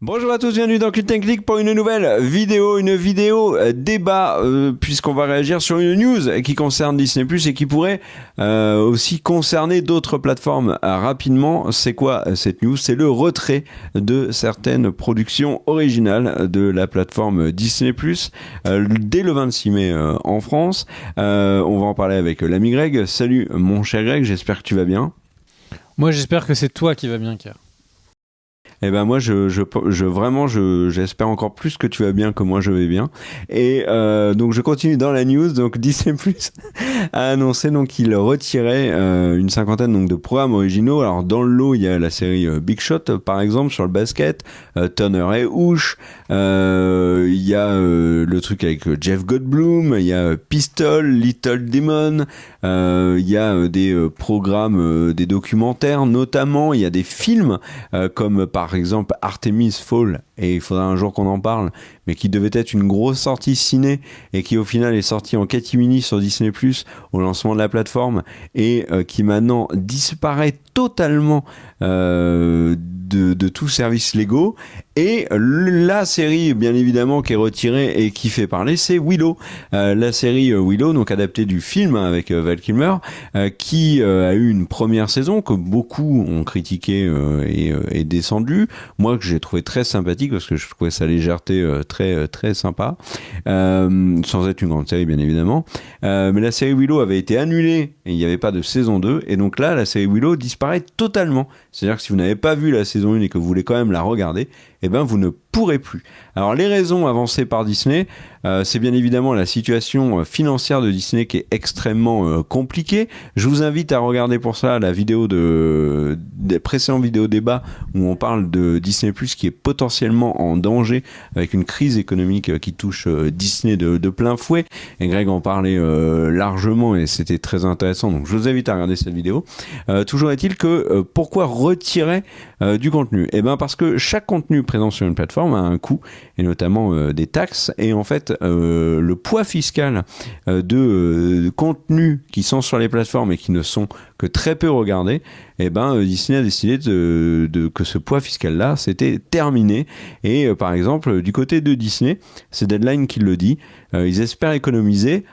Bonjour à tous, bienvenue dans Cult & Click pour une nouvelle vidéo, débat, puisqu'on va réagir sur une news qui concerne Disney+, et qui pourrait aussi concerner d'autres plateformes. Rapidement, c'est quoi cette news? C'est le retrait de certaines productions originales de la plateforme Disney+, dès le 26 mai en France. On va en parler avec l'ami Greg. Salut mon cher Greg, j'espère que tu vas bien. Moi j'espère que c'est toi qui vas bien, Ker. Eh ben moi j'espère encore plus que tu vas bien que moi je vais bien. Et donc je continue dans la news. Donc Disney Plus a annoncé donc qu'il retirait une cinquantaine donc de programmes originaux. Alors dans le lot il y a la série Big Shot par exemple sur le basket, Turner et Hooch. Il y a le truc avec Jeff Goldblum. Il y a Pistol, Little Demon. Il y a des programmes, des documentaires notamment. Il y a des films comme par exemple Artemis Fall, et il faudra un jour qu'on en parle, mais qui devait être une grosse sortie ciné et qui au final est sortie en catimini sur Disney Plus au lancement de la plateforme, et qui maintenant disparaît totalement de tout service légaux. Et la série bien évidemment qui est retirée et qui fait parler, c'est Willow, la série Willow, donc adaptée du film avec Val Kilmer, qui a eu une première saison que beaucoup ont critiqué et descendu, moi que j'ai trouvé très sympathique parce que je trouvais sa légèreté très sympa, sans être une grande série bien évidemment, mais la série Willow avait été annulée et il n'y avait pas de saison 2, et donc là la série Willow disparaît totalement. C'est-à-dire que si vous n'avez pas vu la saison 1 et que vous voulez quand même la regarder, eh ben vous ne pourrez plus. Alors les raisons avancées par Disney, c'est bien évidemment la situation financière de Disney qui est extrêmement compliquée. Je vous invite à regarder pour ça la vidéo des précédents vidéos débat où on parle de Disney Plus qui est potentiellement en danger avec une crise économique qui touche Disney de plein fouet. Et Greg en parlait largement et c'était très intéressant. Donc je vous invite à regarder cette vidéo. Toujours est-il que pourquoi retirer du contenu? Eh ben parce que chaque contenu présent sur une plateforme a un coût, et notamment des taxes, et en fait le poids fiscal de contenus qui sont sur les plateformes et qui ne sont que très peu regardés, eh ben Disney a décidé que ce poids fiscal là c'était terminé. Et par exemple du côté de Disney, c'est Deadline qui le dit, ils espèrent économiser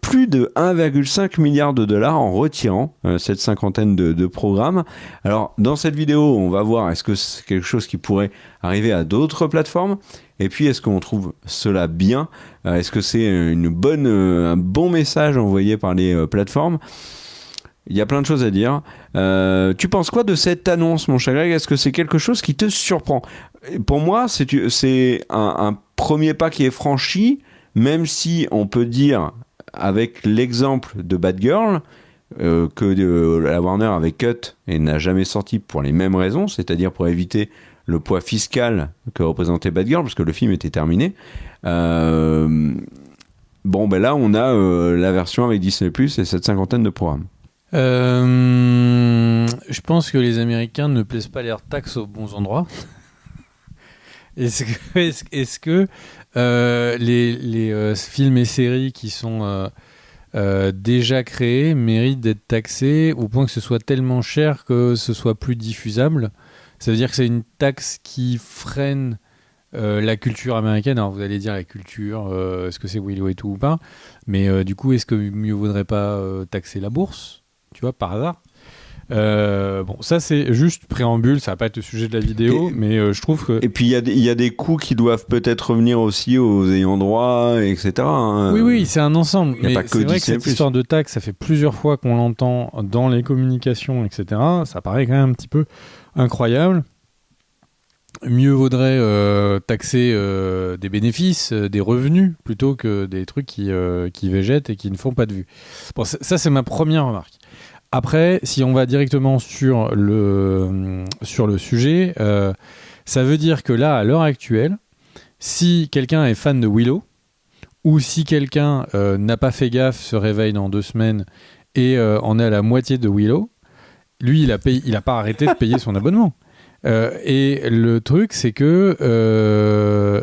plus de 1,5 milliard de dollars en retirant cette cinquantaine de programmes. Alors dans cette vidéo on va voir est-ce que c'est quelque chose qui pourrait arriver à d'autres plateformes, et puis est-ce qu'on trouve cela bien, est-ce que c'est un bon message envoyé par les plateformes. Il y a plein de choses à dire. Tu penses quoi de cette annonce, mon cher Greg? Est-ce que c'est quelque chose qui te surprend? Pour moi, c'est un premier pas qui est franchi, même si on peut dire, avec l'exemple de Bad Girl, que la Warner avait cut et n'a jamais sorti pour les mêmes raisons, c'est-à-dire pour éviter le poids fiscal que représentait Bad Girl, parce que le film était terminé. Bon, ben là, on a la version avec Disney+, et cette cinquantaine de programmes. Je pense que les Américains ne plaisent pas leurs taxes aux bons endroits. Est-ce que les films et séries qui sont déjà créés méritent d'être taxés au point que ce soit tellement cher que ce soit plus diffusable? Ça veut dire que c'est une taxe qui freine la culture américaine. Alors vous allez dire la culture, est-ce que c'est Willow et tout ou pas? Mais du coup, est-ce que mieux vaudrait pas taxer la bourse? Tu vois, par hasard. Bon, ça c'est juste préambule, ça va pas être le sujet de la vidéo, mais je trouve que... Et puis il y a des coûts qui doivent peut-être revenir aussi aux ayants droit, etc. Hein. Oui, c'est un ensemble. Mais c'est vrai que cette Plus. histoire de taxe, ça fait plusieurs fois qu'on l'entend dans les communications, etc. Ça paraît quand même un petit peu incroyable. Mieux vaudrait taxer des bénéfices, des revenus, plutôt que des trucs qui végètent et qui ne font pas de vue. Bon, ça c'est ma première remarque. Après, si on va directement sur le sujet, ça veut dire que là, à l'heure actuelle, si quelqu'un est fan de Willow, ou si quelqu'un n'a pas fait gaffe, se réveille dans 2 semaines et en est à la moitié de Willow, lui, il a pas arrêté de payer son abonnement. Et le truc, c'est que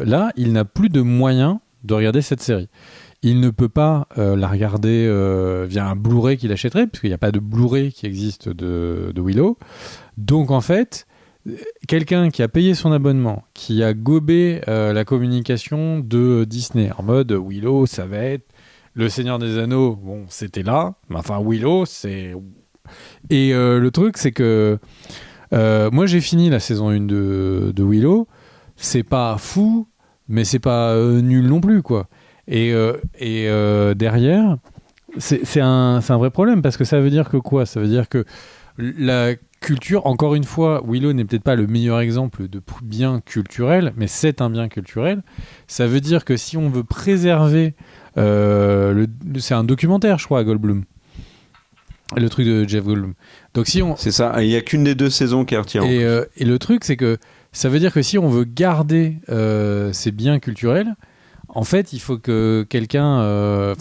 là, il n'a plus de moyens de regarder cette série. Il ne peut pas la regarder via un Blu-ray qu'il achèterait, puisqu'il n'y a pas de Blu-ray qui existe de Willow. Donc en fait, quelqu'un qui a payé son abonnement, qui a gobé la communication de Disney, en mode Willow, ça va être Le Seigneur des Anneaux, bon, c'était là, mais enfin Willow, c'est... Et le truc, c'est que moi, j'ai fini la saison 1 de Willow, c'est pas fou, mais c'est pas nul non plus, quoi. Et derrière, c'est un vrai problème, parce que ça veut dire que quoi ? Ça veut dire que la culture, encore une fois, Willow n'est peut-être pas le meilleur exemple de bien culturel, mais c'est un bien culturel. Ça veut dire que si on veut préserver... c'est un documentaire, je crois, à Goldblum. Le truc de Jeff Goldblum. Donc si on... C'est ça, il n'y a qu'une des 2 saisons qui est retirée. Et le truc, c'est que ça veut dire que si on veut garder ces biens culturels, en fait, il faut que quelqu'un...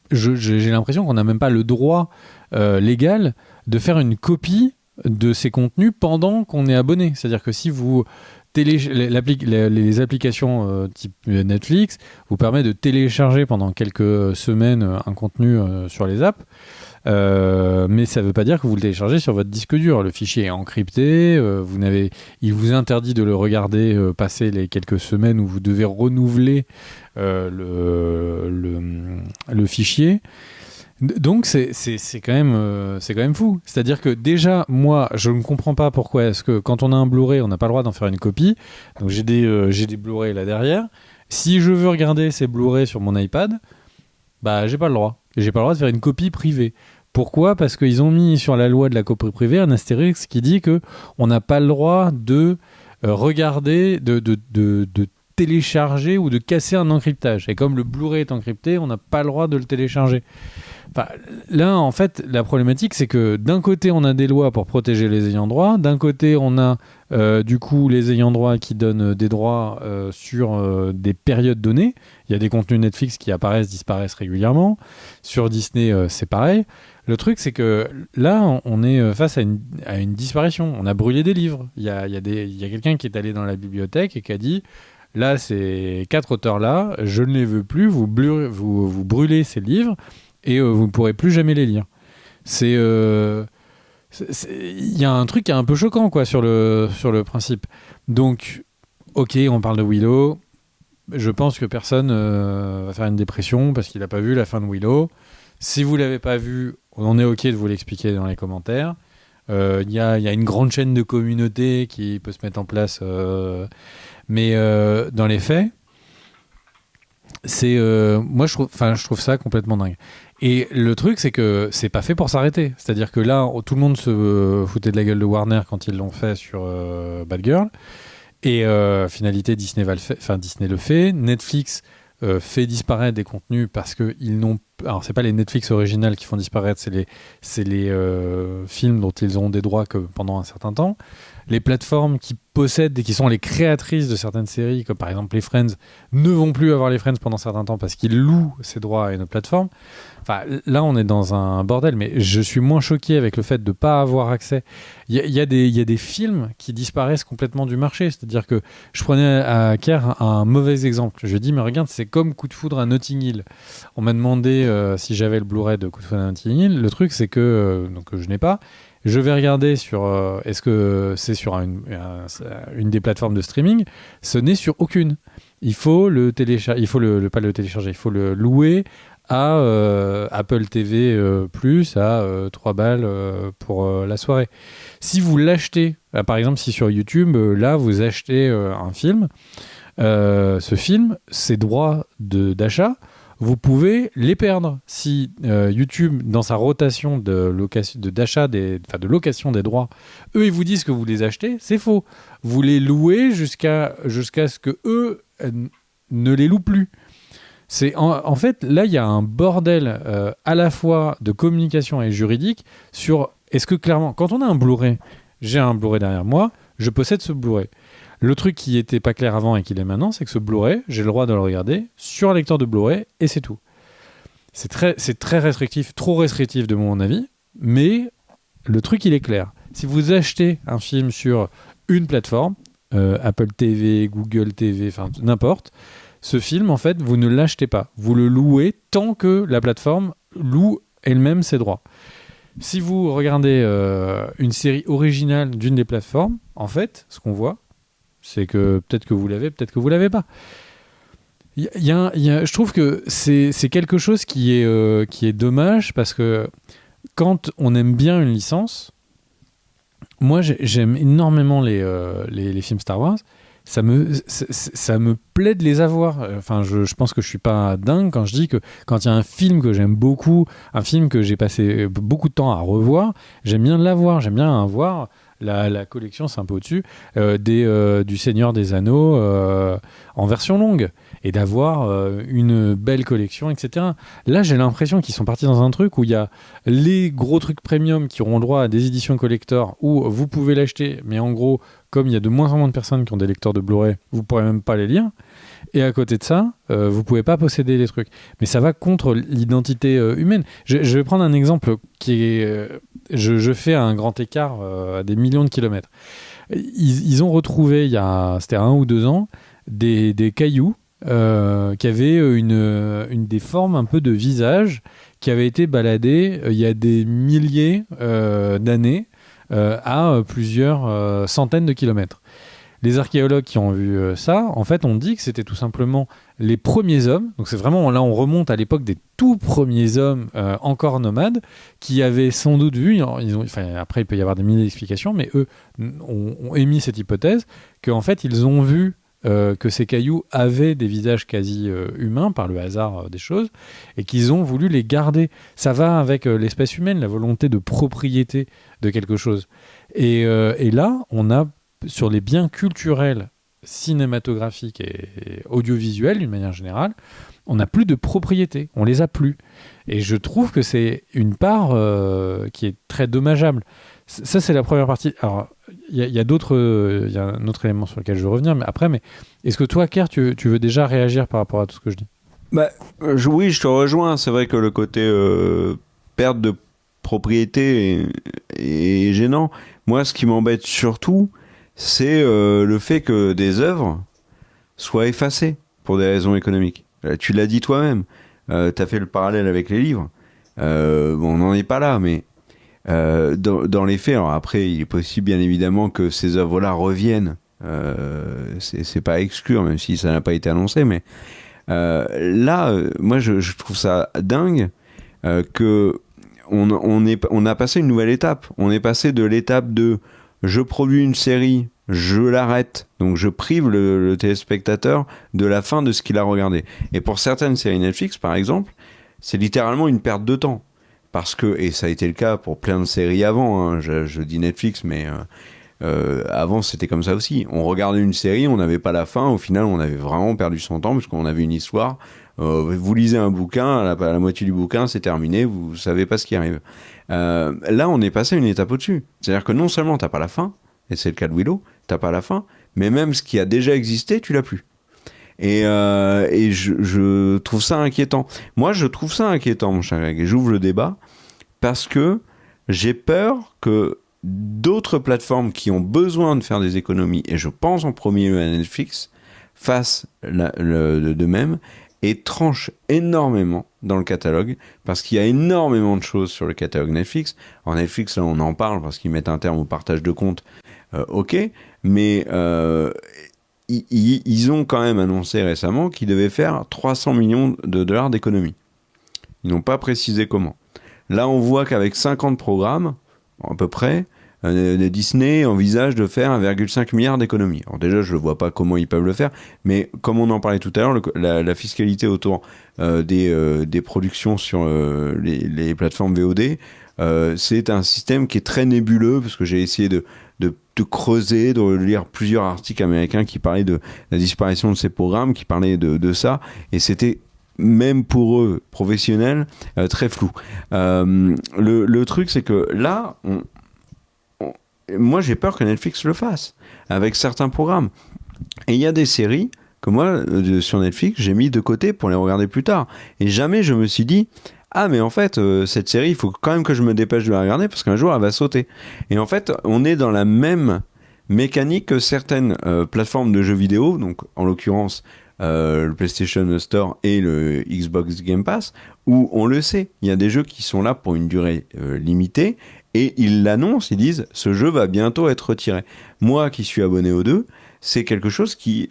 j'ai l'impression qu'on n'a même pas le droit légal de faire une copie de ces contenus pendant qu'on est abonné. C'est-à-dire que si vous... les applications type Netflix vous permettent de télécharger pendant quelques semaines un contenu sur les apps, mais ça ne veut pas dire que vous le téléchargez sur votre disque dur. Le fichier est encrypté, il vous interdit de le regarder passer les quelques semaines où vous devez renouveler le fichier. Donc c'est quand même fou. C'est-à-dire que déjà, moi, je ne comprends pas pourquoi est-ce que quand on a un Blu-ray, on n'a pas le droit d'en faire une copie. Donc j'ai des Blu-ray là derrière. Si je veux regarder ces Blu-ray sur mon iPad, bah j'ai pas le droit. J'ai pas le droit de faire une copie privée. Pourquoi ? Parce qu'ils ont mis sur la loi de la copie privée un astérix qui dit que on n'a pas le droit de regarder, de télécharger ou de casser un encryptage. Et comme le Blu-ray est encrypté, on n'a pas le droit de le télécharger. Enfin, là, en fait, la problématique, c'est que d'un côté, on a des lois pour protéger les ayants droit. D'un côté, on a du coup les ayants droit qui donnent des droits sur des périodes données. Il y a des contenus Netflix qui apparaissent, disparaissent régulièrement. Sur Disney, c'est pareil. Le truc, c'est que là, on est face à une disparition. On a brûlé des livres. Il y a quelqu'un qui est allé dans la bibliothèque et qui a dit... Là, ces 4 auteurs-là, je ne les veux plus, vous brûlez ces livres et vous ne pourrez plus jamais les lire. Il y a un truc qui est un peu choquant quoi, sur le principe. Donc, ok, on parle de Willow. Je pense que personne va faire une dépression parce qu'il n'a pas vu la fin de Willow. Si vous ne l'avez pas vu, on est ok de vous l'expliquer dans les commentaires. Il y a une grande chaîne de communauté qui peut se mettre en place... Mais dans les faits, moi je trouve ça complètement dingue. Et le truc, c'est que c'est pas fait pour s'arrêter. C'est-à-dire que là, tout le monde se foutait de la gueule de Warner quand ils l'ont fait sur Bad Girl. Et finalité, Disney le fait. Netflix fait disparaître des contenus parce que ils n'ont. Alors c'est pas les Netflix originales qui font disparaître, c'est les films dont ils auront des droits que pendant un certain temps. Les plateformes qui possèdent et qui sont les créatrices de certaines séries, comme par exemple les Friends, ne vont plus avoir les Friends pendant un certain temps parce qu'ils louent ces droits à une autre plateforme. Enfin, là, on est dans un bordel, mais je suis moins choqué avec le fait de ne pas avoir accès. Il y a des films qui disparaissent complètement du marché. C'est-à-dire que je prenais à Caire un mauvais exemple. Je dis, mais regarde, c'est comme Coup de foudre à Notting Hill. On m'a demandé si j'avais le Blu-ray de Coup de foudre à Notting Hill. Le truc, c'est que je n'ai pas. Je vais regarder sur est-ce que c'est sur une des plateformes de streaming. Ce n'est sur aucune. Il faut le télécharger. Il faut pas le télécharger. Il faut le louer à Apple TV Plus à 3 balles pour la soirée. Si vous l'achetez, par exemple, si sur YouTube, là vous achetez un film, ce film, ses droits d'achat, vous pouvez les perdre. Si YouTube, dans sa rotation de location des droits, eux, ils vous disent que vous les achetez, c'est faux. Vous les louez jusqu'à ce que eux ne les louent plus. En fait, là, il y a un bordel à la fois de communication et juridique sur est-ce que clairement, quand on a un Blu-ray, j'ai un Blu-ray derrière moi, je possède ce Blu-ray. Le truc qui n'était pas clair avant et qui l'est maintenant, c'est que ce Blu-ray, j'ai le droit de le regarder sur un lecteur de Blu-ray et c'est tout. C'est très restrictif, trop restrictif de mon avis, mais le truc, il est clair. Si vous achetez un film sur une plateforme, Apple TV, Google TV, enfin n'importe, ce film, en fait, vous ne l'achetez pas. Vous le louez tant que la plateforme loue elle-même ses droits. si vous regardez une série originale d'une des plateformes, en fait, ce qu'on voit, c'est que peut-être que vous l'avez, peut-être que vous l'avez pas. Je trouve que c'est quelque chose qui est dommage, parce que quand on aime bien une licence, moi j'aime énormément les films Star Wars. Ça me plaît de les avoir. Enfin, je pense que je suis pas dingue quand je dis que quand il y a un film que j'aime beaucoup, un film que j'ai passé beaucoup de temps à revoir, j'aime bien l'avoir. J'aime bien voir la collection, c'est un peu au-dessus, du Seigneur des Anneaux en version longue, et d'avoir une belle collection, etc. Là, j'ai l'impression qu'ils sont partis dans un truc où il y a les gros trucs premium qui auront droit à des éditions collector où vous pouvez l'acheter, mais en gros, comme il y a de moins en moins de personnes qui ont des lecteurs de Blu-ray, vous ne pourrez même pas les lire. Et à côté de ça, vous ne pouvez pas posséder les trucs. Mais ça va contre l'identité humaine. Je vais prendre un exemple qui est... je fais un grand écart à des millions de kilomètres. Ils ont retrouvé, c'était 1 ou 2 ans, des cailloux qui avaient une des formes un peu de visage, qui avaient été baladés il y a des milliers d'années à plusieurs centaines de kilomètres. Les archéologues qui ont vu ça, en fait, ont dit que c'était tout simplement les premiers hommes. Donc c'est vraiment, là, on remonte à l'époque des tout premiers hommes encore nomades, qui avaient sans doute vu, après il peut y avoir des milliers d'explications, mais eux ont émis cette hypothèse qu'en fait, ils ont vu que ces cailloux avaient des visages quasi humains par le hasard des choses, et qu'ils ont voulu les garder. Ça va avec l'espèce humaine, la volonté de propriété de quelque chose. Et là, on a, sur les biens culturels, cinématographiques et audiovisuels d'une manière générale, on n'a plus de propriété, on les a plus. Et je trouve que c'est une part qui est très dommageable. Ça, c'est la première partie. Alors, il y a un autre élément sur lequel je veux revenir, mais est-ce que toi, Kerr, tu veux déjà réagir par rapport à tout ce que je dis ? Oui, je te rejoins. C'est vrai que le côté perte de propriété est gênant. Moi, ce qui m'embête surtout, c'est le fait que des œuvres soient effacées pour des raisons économiques. Tu l'as dit toi-même. Tu as fait le parallèle avec les livres. On n'en est pas là, mais dans les faits, alors après, il est possible bien évidemment que ces œuvres-là reviennent. C'est pas à exclure, même si ça n'a pas été annoncé, mais là, moi, je trouve ça dingue que on a passé une nouvelle étape. On est passé de l'étape de je produis une série, je l'arrête, donc je prive le téléspectateur de la fin de ce qu'il a regardé. Et pour certaines séries Netflix, par exemple, c'est littéralement une perte de temps. Parce que, et ça a été le cas pour plein de séries avant, hein, je dis Netflix, mais avant c'était comme ça aussi. On regardait une série, on n'avait pas la fin, au final on avait vraiment perdu son temps parce qu'on avait une histoire. Vous lisez un bouquin, à la moitié du bouquin c'est terminé, vous savez pas ce qui arrive. Là on est passé une étape au-dessus. C'est-à-dire que non seulement t'as pas la fin, et c'est le cas de Willow, t'as pas la fin, mais même ce qui a déjà existé, tu l'as plus. Et je trouve ça inquiétant. Moi, je trouve ça inquiétant, mon cher Greg, et j'ouvre le débat, parce que j'ai peur que d'autres plateformes qui ont besoin de faire des économies, et je pense en premier lieu à Netflix, fassent de même, et tranchent énormément dans le catalogue, parce qu'il y a énormément de choses sur le catalogue Netflix. En Netflix, là, on en parle, parce qu'ils mettent un terme au partage de comptes, ok, mais... Ils ont quand même annoncé récemment qu'ils devaient faire 300 millions de dollars d'économies. Ils n'ont pas précisé comment. Là, on voit qu'avec 50 programmes, à peu près, Disney envisage de faire 1,5 milliard d'économies. Alors déjà, je ne vois pas comment ils peuvent le faire, mais comme on en parlait tout à l'heure, la fiscalité autour des productions sur les plateformes VOD, c'est un système qui est très nébuleux, parce que j'ai essayé de creuser, de lire plusieurs articles américains qui parlaient de la disparition de ces programmes, qui parlaient de ça, et c'était même pour eux, professionnels, très flou. Le truc, c'est que là, moi j'ai peur que Netflix le fasse, avec certains programmes. Et il y a des séries que moi, sur Netflix, j'ai mis de côté pour les regarder plus tard. Et jamais je me suis dit... Ah, mais en fait, cette série, il faut quand même que je me dépêche de la regarder parce qu'un jour, elle va sauter. Et en fait, on est dans la même mécanique que certaines plateformes de jeux vidéo, donc en l'occurrence le PlayStation Store et le Xbox Game Pass, où on le sait, il y a des jeux qui sont là pour une durée limitée, et ils l'annoncent, ils disent ce jeu va bientôt être retiré. Moi qui suis abonné aux deux, c'est quelque chose qui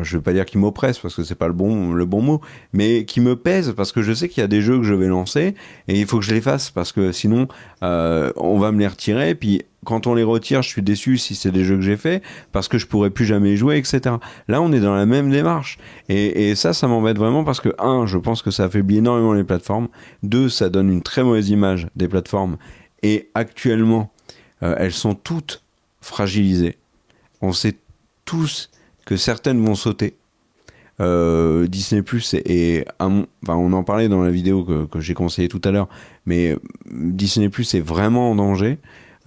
je vais pas dire qui m'oppresse parce que c'est pas le bon mot, mais qui me pèse parce que je sais qu'il y a des jeux que je vais lancer et il faut que je les fasse parce que sinon on va me les retirer, et puis quand on les retire je suis déçu si c'est des jeux que j'ai fait parce que je pourrais plus jamais y jouer, etc. Là on est dans la même démarche et ça m'embête vraiment parce que je pense que ça affaiblit énormément les plateformes, 2, ça donne une très mauvaise image des plateformes et actuellement elles sont toutes fragilisées. On sait tous que certaines vont sauter. Disney Plus on en parlait dans la vidéo que j'ai conseillée tout à l'heure, mais Disney Plus est vraiment en danger.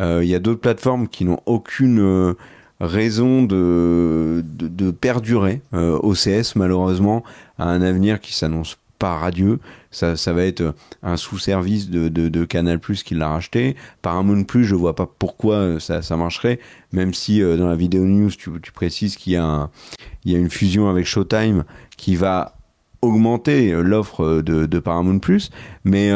Il y a d'autres plateformes qui n'ont aucune raison de perdurer. OCS malheureusement a un avenir qui s'annonce pas radieux. Ça va être un sous-service de Canal+ qui l'a racheté. Paramount+, je vois pas pourquoi ça marcherait, même si dans la vidéo news tu précises qu'il y a une fusion avec Showtime qui va augmenter l'offre de Paramount+, mais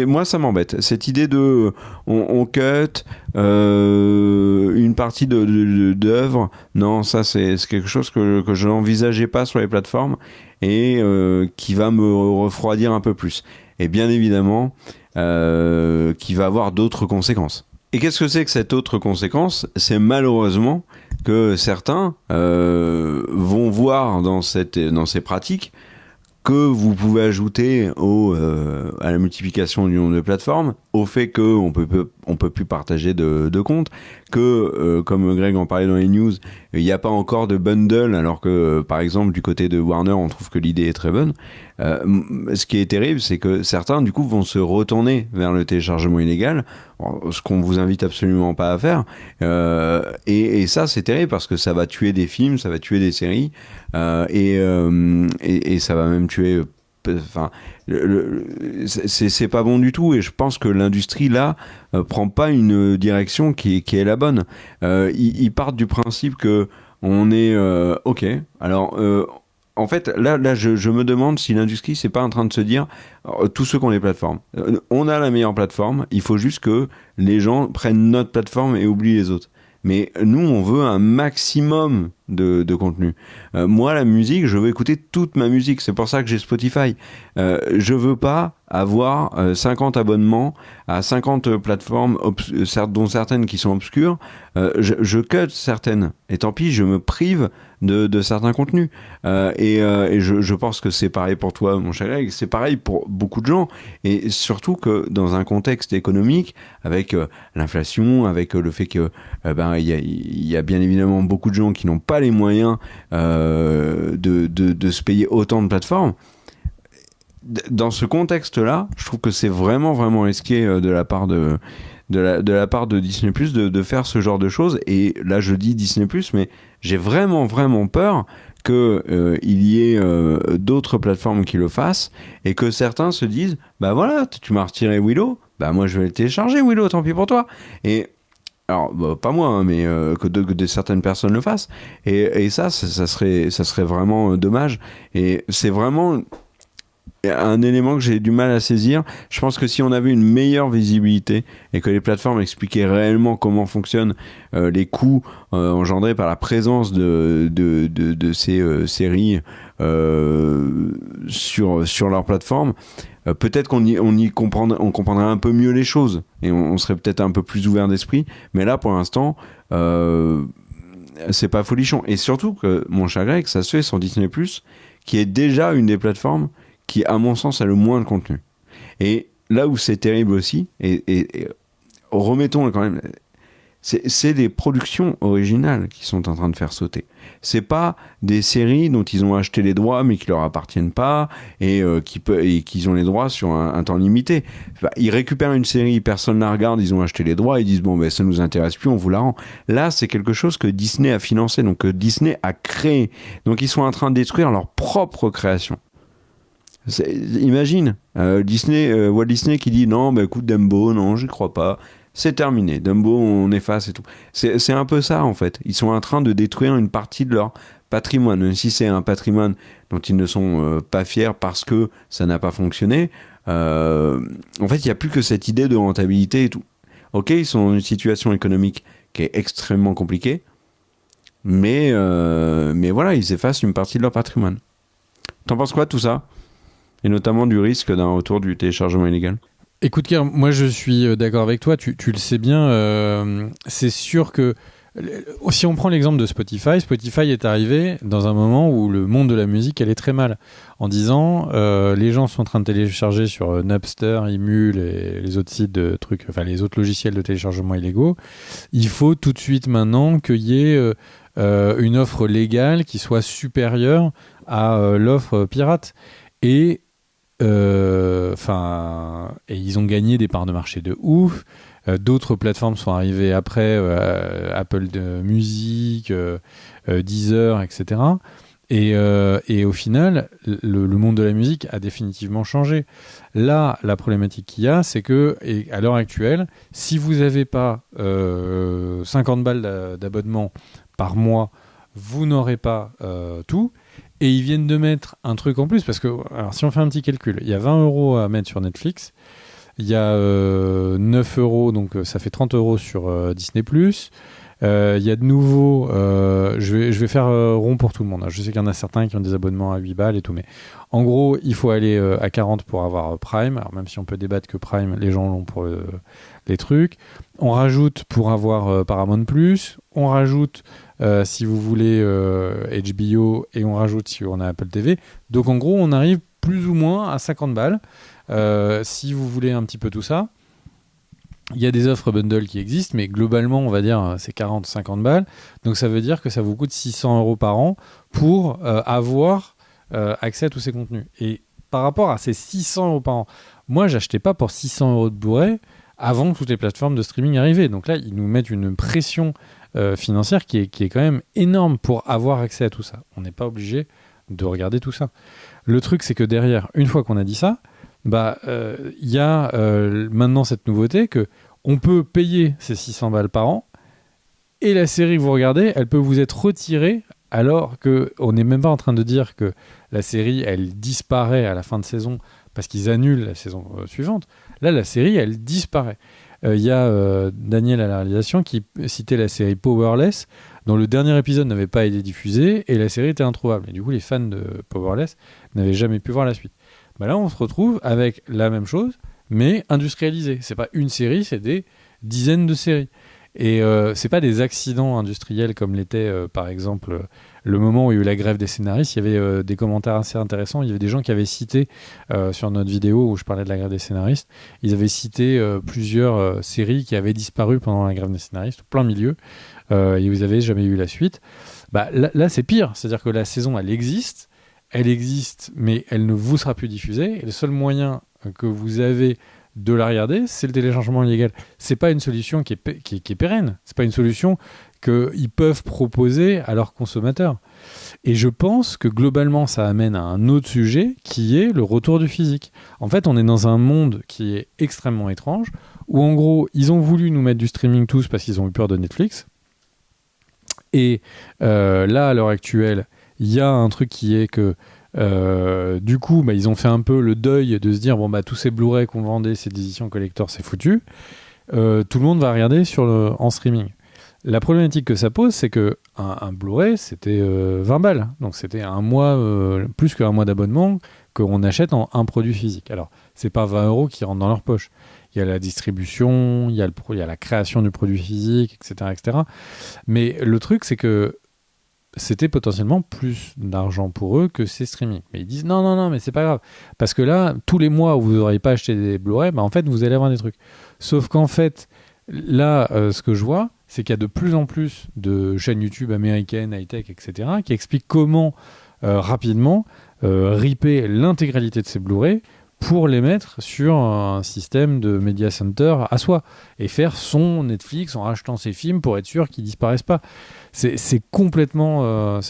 moi ça m'embête cette idée de on cut une partie d'œuvre. Non, ça c'est quelque chose que je n'envisageais pas sur les plateformes et qui va me refroidir un peu plus, et bien évidemment qui va avoir d'autres conséquences. Et qu'est-ce que c'est que cette autre conséquence? C'est malheureusement que certains vont voir dans ces pratiques que vous pouvez ajouter à la multiplication du nombre de plateformes, au fait qu'on peut plus partager de comptes, que, comme Greg en parlait dans les news, il n'y a pas encore de bundle, alors que, par exemple, du côté de Warner, on trouve que l'idée est très bonne. Ce qui est terrible, c'est que certains, du coup, vont se retourner vers le téléchargement illégal, ce qu'on vous invite absolument pas à faire. Et ça, c'est terrible parce que ça va tuer des films, ça va tuer des séries, et ça va même tuer. Enfin, c'est pas bon du tout, et je pense que l'industrie là prend pas une direction qui est la bonne. Ils partent du principe que on est ok. Alors en fait, là, je me demande si l'industrie c'est pas en train de se dire tous ceux qui ont les plateformes, on a la meilleure plateforme, il faut juste que les gens prennent notre plateforme et oublient les autres. Mais nous, on veut un maximum de contenu. Moi, la musique, je veux écouter toute ma musique. C'est pour ça que j'ai Spotify. Je veux pas avoir 50 abonnements à 50 plateformes, dont certaines qui sont obscures. Je cut certaines. Et tant pis, je me prive de certains contenus. Et je pense que c'est pareil pour toi, mon cher Greg. C'est pareil pour beaucoup de gens. Et surtout que dans un contexte économique, avec l'inflation, avec le fait que il y a bien évidemment beaucoup de gens qui n'ont pas les moyens de se payer autant de plateformes. Dans ce contexte-là, je trouve que c'est vraiment vraiment risqué de la part de la part de Disney+, de faire ce genre de choses. Et là, je dis Disney+, mais j'ai vraiment vraiment peur que il y ait d'autres plateformes qui le fassent et que certains se disent bah voilà, tu m'as retiré Willow, bah moi je vais le télécharger Willow, tant pis pour toi. Et alors pas moi hein, mais que certaines personnes le fassent, et ça serait vraiment dommage, et c'est vraiment un élément que j'ai du mal à saisir. Je pense que si on avait une meilleure visibilité et que les plateformes expliquaient réellement comment fonctionnent les coûts engendrés par la présence de ces séries sur leur plateforme, peut-être on comprendrait un peu mieux les choses et on serait peut-être un peu plus ouvert d'esprit. Mais là, pour l'instant, c'est pas folichon. Et surtout que, mon cher Greg, ça se fait sur Disney+, qui est déjà une des plateformes qui, à mon sens, a le moins de contenu. Et là où c'est terrible aussi, et remettons quand même, c'est des productions originales qui sont en train de faire sauter. C'est pas des séries dont ils ont acheté les droits mais qui leur appartiennent pas et qu'ils ont les droits sur un temps limité. Ils récupèrent une série, personne la regarde, ils ont acheté les droits, ils disent bon ben ça nous intéresse plus, on vous la rend. Là c'est quelque chose que Disney a financé, donc que Disney a créé. Donc ils sont en train de détruire leur propre création. Imagine Walt Disney qui dit non bah écoute Dumbo, non j'y crois pas. c'est terminé. Dumbo, on efface et tout. C'est un peu ça, en fait. Ils sont en train de détruire une partie de leur patrimoine. Même si c'est un patrimoine dont ils ne sont pas fiers parce que ça n'a pas fonctionné, en fait, il n'y a plus que cette idée de rentabilité et tout. Ok, ils sont dans une situation économique qui est extrêmement compliquée, mais voilà, ils effacent une partie de leur patrimoine. T'en penses quoi de tout ça ? Et notamment du risque d'un retour du téléchargement illégal ? Écoute, Kerr, moi je suis d'accord avec toi, tu le sais bien, c'est sûr que si on prend l'exemple de Spotify, Spotify est arrivé dans un moment où le monde de la musique allait très mal, en disant les gens sont en train de télécharger sur Napster, Emule et les autres sites de trucs, enfin les autres logiciels de téléchargement illégaux. Il faut tout de suite maintenant qu'il y ait une offre légale qui soit supérieure à l'offre pirate. Et ils ont gagné des parts de marché de ouf. D'autres plateformes sont arrivées après, Apple de musique, Deezer, etc. Et au final, le monde de la musique a définitivement changé. Là, la problématique qu'il y a, c'est que, et à l'heure actuelle, si vous n'avez pas 50 balles d'abonnement par mois, vous n'aurez pas tout. Et ils viennent de mettre un truc en plus, parce que, alors si on fait un petit calcul, il y a 20 € à mettre sur Netflix, il y a 9 €, donc ça fait 30 € sur Disney+. Il y a de nouveau, je vais faire rond pour tout le monde. Je sais qu'il y en a certains qui ont des abonnements à 8 balles et tout, mais en gros, il faut aller à 40 pour avoir Prime. Alors même si on peut débattre que Prime, les gens l'ont pour les trucs. On rajoute pour avoir Paramount+, on rajoute si vous voulez HBO, et on rajoute si on a Apple TV. Donc en gros, on arrive plus ou moins à 50 balles. Si vous voulez un petit peu tout ça, il y a des offres bundle qui existent, mais globalement, on va dire c'est 40-50 balles. Donc ça veut dire que ça vous coûte 600 € par an pour avoir accès à tous ces contenus. Et par rapport à ces 600 € par an, moi, j'achetais pas pour 600 € de Blu-ray avant que toutes les plateformes de streaming arrivaient. Donc là, ils nous mettent une pression financière qui est quand même énorme pour avoir accès à tout ça. On n'est pas obligé de regarder tout ça. Le truc, c'est que derrière, une fois qu'on a dit ça, y a maintenant cette nouveauté que on peut payer ces 600 balles par an et la série que vous regardez, elle peut vous être retirée alors qu'on n'est même pas en train de dire que la série, elle disparaît à la fin de saison parce qu'ils annulent la saison suivante. Là, la série, elle disparaît. Il y a Daniel à la réalisation qui citait la série Powerless, dont le dernier épisode n'avait pas été diffusé et la série était introuvable. Et du coup, les fans de Powerless n'avaient jamais pu voir la suite. Là, on se retrouve avec la même chose, mais industrialisée. C'est pas une série, c'est des dizaines de séries. Et c'est pas des accidents industriels comme l'était, par exemple, le moment où il y a eu la grève des scénaristes. Il y avait des commentaires assez intéressants. Il y avait des gens qui avaient cité, sur notre vidéo où je parlais de la grève des scénaristes, ils avaient cité plusieurs séries qui avaient disparu pendant la grève des scénaristes, au plein milieu, et vous n'avez jamais eu la suite. Là, c'est pire. C'est-à-dire que la saison, elle existe, mais elle ne vous sera plus diffusée. Et le seul moyen que vous avez de la regarder, c'est le téléchargement illégal. C'est pas une solution qui est pérenne. C'est pas une solution qu'ils peuvent proposer à leurs consommateurs. Et je pense que globalement, ça amène à un autre sujet qui est le retour du physique. En fait, on est dans un monde qui est extrêmement étrange, où en gros, ils ont voulu nous mettre du streaming tous parce qu'ils ont eu peur de Netflix. Et là, à l'heure actuelle, il y a un truc qui est que du coup, ils ont fait un peu le deuil de se dire tous ces Blu-ray qu'on vendait, ces éditions collector, c'est foutu. Tout le monde va regarder en streaming. La problématique que ça pose, c'est que un Blu-ray, c'était 20 balles. Donc c'était un mois, plus qu'un mois d'abonnement qu'on achète en un produit physique. Alors, c'est pas 20 € qui rentrent dans leur poche. Il y a la distribution, il y a la création du produit physique, etc., etc. Mais le truc, c'est que c'était potentiellement plus d'argent pour eux que ces streaming. Mais ils disent non, mais c'est pas grave. Parce que là, tous les mois où vous n'aurez pas acheté des Blu-ray, en fait, vous allez avoir des trucs. Sauf qu'en fait, là, ce que je vois, c'est qu'il y a de plus en plus de chaînes YouTube américaines, high-tech, etc., qui expliquent comment, rapidement, ripper l'intégralité de ces Blu-ray pour les mettre sur un système de media center à soi et faire son Netflix en rachetant ses films pour être sûr qu'ils disparaissent pas. C'est complètement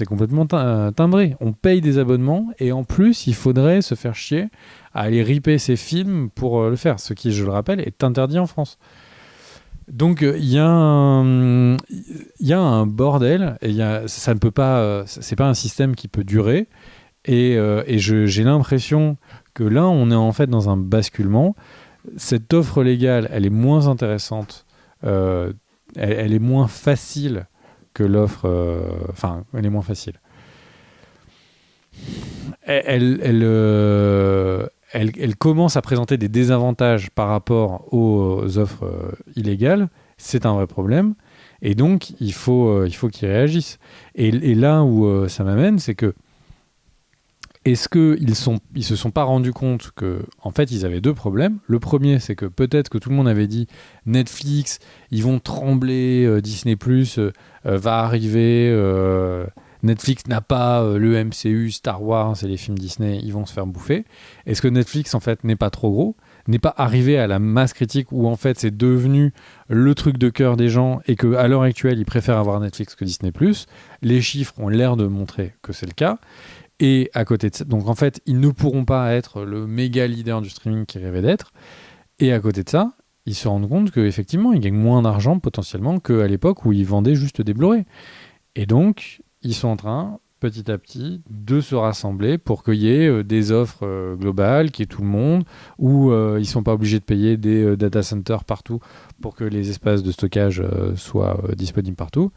timbré. On paye des abonnements et en plus il faudrait se faire chier à aller ripper ses films pour le faire, ce qui, je le rappelle, est interdit en France. Donc il y a un bordel et ça ne peut pas, c'est pas un système qui peut durer et j'ai l'impression que là on est en fait dans un basculement. Cette offre légale, elle est moins intéressante, elle est moins facile que l'offre, elle est moins facile. Elle commence à présenter des désavantages par rapport aux offres illégales. C'est un vrai problème. Et donc, il faut qu'ils réagissent. Et là où ça m'amène, c'est que est-ce qu'ils se sont pas rendus compte que en fait, ils avaient deux problèmes. Le premier, c'est que peut-être que tout le monde avait dit Netflix, ils vont trembler, Disney+, va arriver... Netflix n'a pas le MCU, Star Wars et les films Disney, ils vont se faire bouffer. Est-ce que Netflix, en fait, n'est pas trop gros, n'est pas arrivé à la masse critique où, en fait, c'est devenu le truc de cœur des gens et qu'à l'heure actuelle, ils préfèrent avoir Netflix que Disney+. Les chiffres ont l'air de montrer que c'est le cas. Et à côté de ça, donc, en fait, ils ne pourront pas être le méga leader du streaming qu'ils rêvaient d'être. Et à côté de ça, ils se rendent compte qu'effectivement, ils gagnent moins d'argent potentiellement qu'à l'époque où ils vendaient juste des Blu-ray. Et donc... ils sont en train, petit à petit, de se rassembler pour qu'il y ait des offres globales, qu'il y ait tout le monde, où ils ne sont pas obligés de payer des data centers partout pour que les espaces de stockage soient disponibles partout.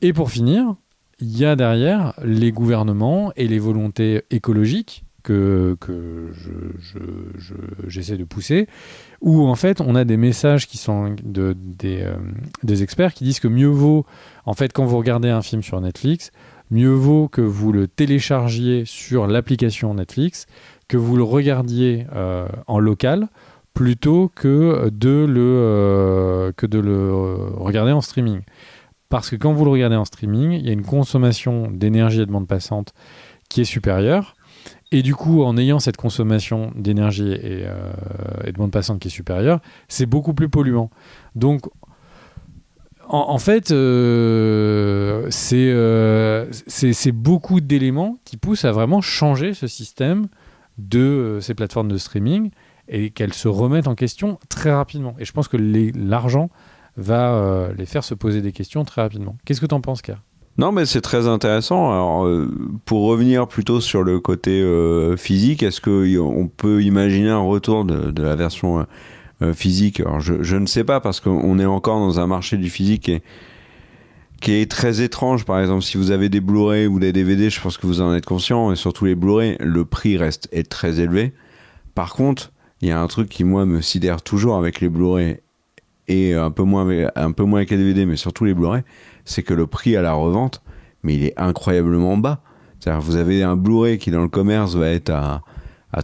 Et pour finir, il y a derrière les gouvernements et les volontés écologiques que j'essaie de pousser, où en fait on a des messages qui sont des experts qui disent que mieux vaut, en fait quand vous regardez un film sur Netflix, mieux vaut que vous le téléchargiez sur l'application Netflix, que vous le regardiez en local, plutôt que de le regarder en streaming. Parce que quand vous le regardez en streaming, il y a une consommation d'énergie et de bande passante qui est supérieure. Et du coup, en ayant cette consommation d'énergie et de bande passante qui est supérieure, c'est beaucoup plus polluant. Donc, en fait, c'est beaucoup d'éléments qui poussent à vraiment changer ce système de ces plateformes de streaming et qu'elles se remettent en question très rapidement. Et je pense que l'argent va les faire se poser des questions très rapidement. Qu'est-ce que tu en penses, Ker ? Non, mais c'est très intéressant. Alors, pour revenir plutôt sur le côté physique, est-ce qu'on peut imaginer un retour de la version physique ? Alors, je ne sais pas, parce qu'on est encore dans un marché du physique qui est très étrange. Par exemple, si vous avez des Blu-ray ou des DVD, je pense que vous en êtes conscient, et surtout les Blu-ray, le prix est très élevé. Par contre, il y a un truc qui, moi, me sidère toujours avec les Blu-ray, et un peu moins avec les DVD, mais surtout les Blu-ray, c'est que le prix à la revente, mais il est incroyablement bas. C'est-à-dire, vous avez un Blu-ray qui dans le commerce va être à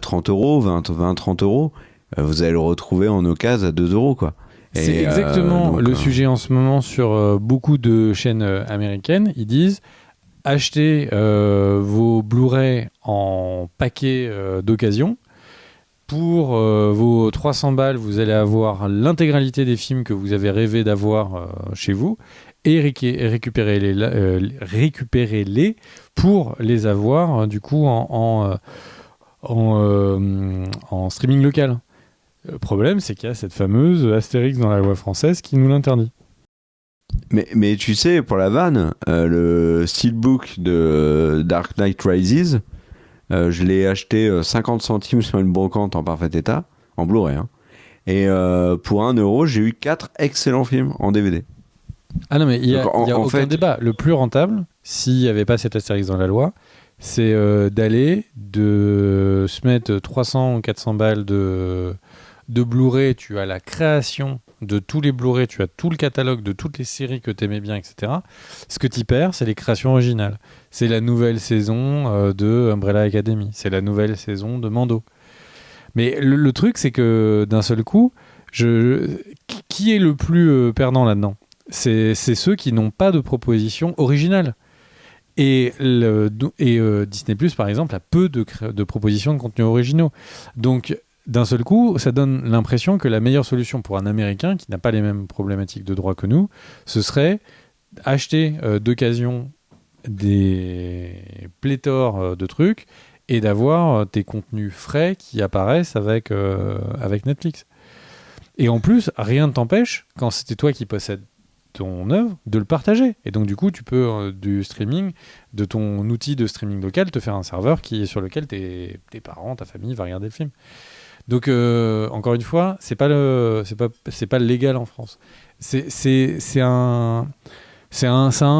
30 euros, 20-30 euros, vous allez le retrouver en occasion à 2 euros, quoi. C'est exactement le sujet en ce moment sur beaucoup de chaînes américaines. Ils disent achetez vos Blu-ray en paquet d'occasion. Pour vos 300 balles, vous allez avoir l'intégralité des films que vous avez rêvé d'avoir chez vous et récupérez-les pour les avoir du coup en streaming local. Le problème, c'est qu'il y a cette fameuse Astérix dans la loi française qui nous l'interdit. Mais tu sais, pour la vanne, le steelbook de Dark Knight Rises, je l'ai acheté 50 centimes sur une brocante en parfait état, en Blu-ray. Hein. Et pour 1 euro, j'ai eu 4 excellents films en DVD. Ah non, mais il n'y a aucun débat. Le plus rentable, s'il n'y avait pas cet Astérix dans la loi, c'est de se mettre 300 ou 400 balles de Blu-ray. Tu as la création de tous les Blu-ray, tu as tout le catalogue de toutes les séries que tu aimais bien, etc. Ce que tu perds, c'est les créations originales. C'est la nouvelle saison de Umbrella Academy. C'est la nouvelle saison de Mando. Mais le truc, c'est que d'un seul coup, qui est le plus perdant là-dedans ? C'est ceux qui n'ont pas de proposition originale. Et Disney+, par exemple, a peu de propositions de contenus originaux. Donc, d'un seul coup, ça donne l'impression que la meilleure solution pour un Américain qui n'a pas les mêmes problématiques de droit que nous, ce serait acheter d'occasion des pléthores de trucs et d'avoir tes contenus frais qui apparaissent avec Netflix. Et en plus, rien ne t'empêche, quand c'était toi qui possèdes ton œuvre, de le partager. Et donc, du coup, tu peux, du streaming, de ton outil de streaming local, te faire un serveur sur lequel tes parents, ta famille va regarder le film. Donc, encore une fois, c'est pas légal en France. C'est un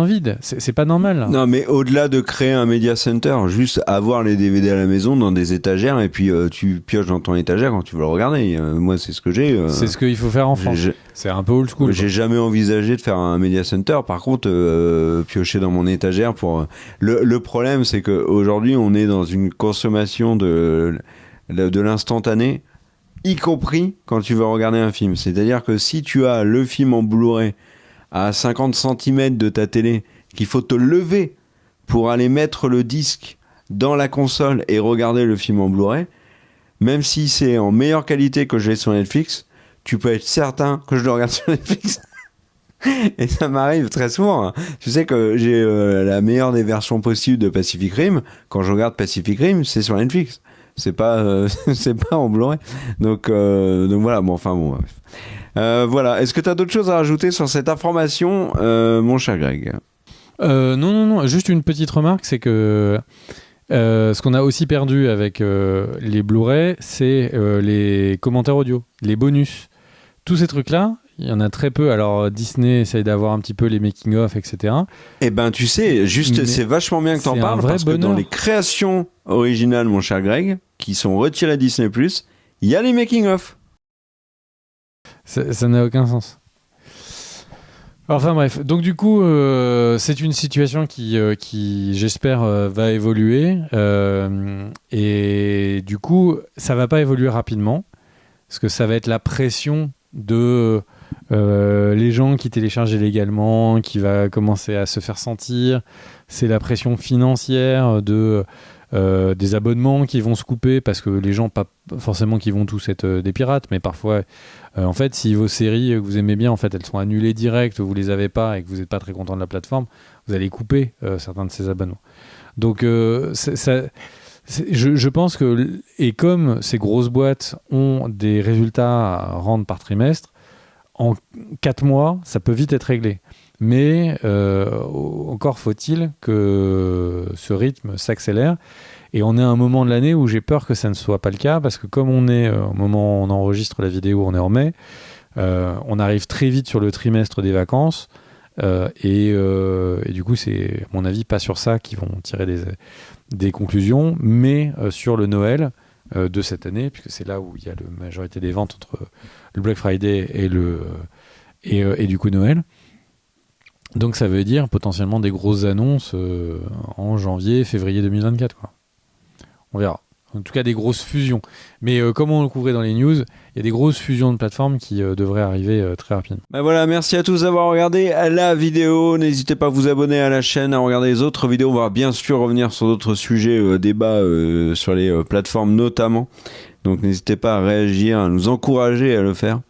vide. C'est pas normal. Là. Non, mais au-delà de créer un media center, juste avoir les DVD à la maison dans des étagères et puis tu pioches dans ton étagère quand tu veux le regarder. Moi, c'est ce que j'ai. C'est ce qu'il faut faire en France. C'est un peu old school. J'ai jamais envisagé de faire un media center. Par contre, piocher dans mon étagère pour. Le problème, c'est qu'aujourd'hui, on est dans une consommation de l'instantané, y compris quand tu veux regarder un film. C'est-à-dire que si tu as le film en Blu-ray à 50 cm de ta télé, qu'il faut te lever pour aller mettre le disque dans la console et regarder le film en Blu-ray, même si c'est en meilleure qualité que je l'ai sur Netflix, tu peux être certain que je le regarde sur Netflix. Et ça m'arrive très souvent. Hein. Tu sais que j'ai la meilleure des versions possibles de Pacific Rim. Quand je regarde Pacific Rim, c'est sur Netflix. C'est pas en Blu-ray. Donc voilà. Bon, enfin bon. Bref. Voilà. Est-ce que tu as d'autres choses à rajouter sur cette information, mon cher Greg ? Non. Juste une petite remarque, c'est que ce qu'on a aussi perdu avec les Blu-ray, c'est les commentaires audio, les bonus. Tous ces trucs-là, il y en a très peu. Alors Disney essaye d'avoir un petit peu les making-of, etc. Eh ben, tu sais, juste, c'est vachement bien que t'en parles parce que dans les créations originales, mon cher Greg, qui sont retirées de Disney+, il y a les making-of. Ça n'a aucun sens. Enfin bref, donc du coup, c'est une situation qui j'espère, va évoluer. Et du coup, ça va pas évoluer rapidement, parce que ça va être la pression de les gens qui téléchargent illégalement, qui va commencer à se faire sentir. C'est la pression financière des abonnements qui vont se couper, parce que les gens, pas forcément qui vont tous être des pirates, mais parfois, en fait, si vos séries que vous aimez bien, en fait, elles sont annulées direct, vous les avez pas et que vous n'êtes pas très content de la plateforme, vous allez couper certains de ces abonnements. Donc, je pense que, et comme ces grosses boîtes ont des résultats à rendre par trimestre, en 4 mois, ça peut vite être réglé. Mais encore faut-il que ce rythme s'accélère. Et on est à un moment de l'année où j'ai peur que ça ne soit pas le cas, parce que comme on est, au moment où on enregistre la vidéo, on est en mai, on arrive très vite sur le trimestre des vacances, et du coup, c'est, à mon avis, pas sur ça qu'ils vont tirer des conclusions, mais sur le Noël de cette année, puisque c'est là où il y a la majorité des ventes entre le Black Friday et du coup Noël. Donc ça veut dire potentiellement des grosses annonces en janvier, février 2024, quoi. On verra. En tout cas, des grosses fusions. Mais comme on le couvrait dans les news, il y a des grosses fusions de plateformes qui devraient arriver très rapidement. Ben voilà, merci à tous d'avoir regardé la vidéo. N'hésitez pas à vous abonner à la chaîne, à regarder les autres vidéos. On va bien sûr revenir sur d'autres sujets, débats sur les plateformes notamment. Donc n'hésitez pas à réagir, à nous encourager à le faire.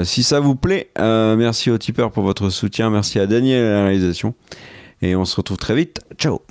Si ça vous plaît, merci aux tipeurs pour votre soutien. Merci à Daniel à la réalisation. Et on se retrouve très vite. Ciao.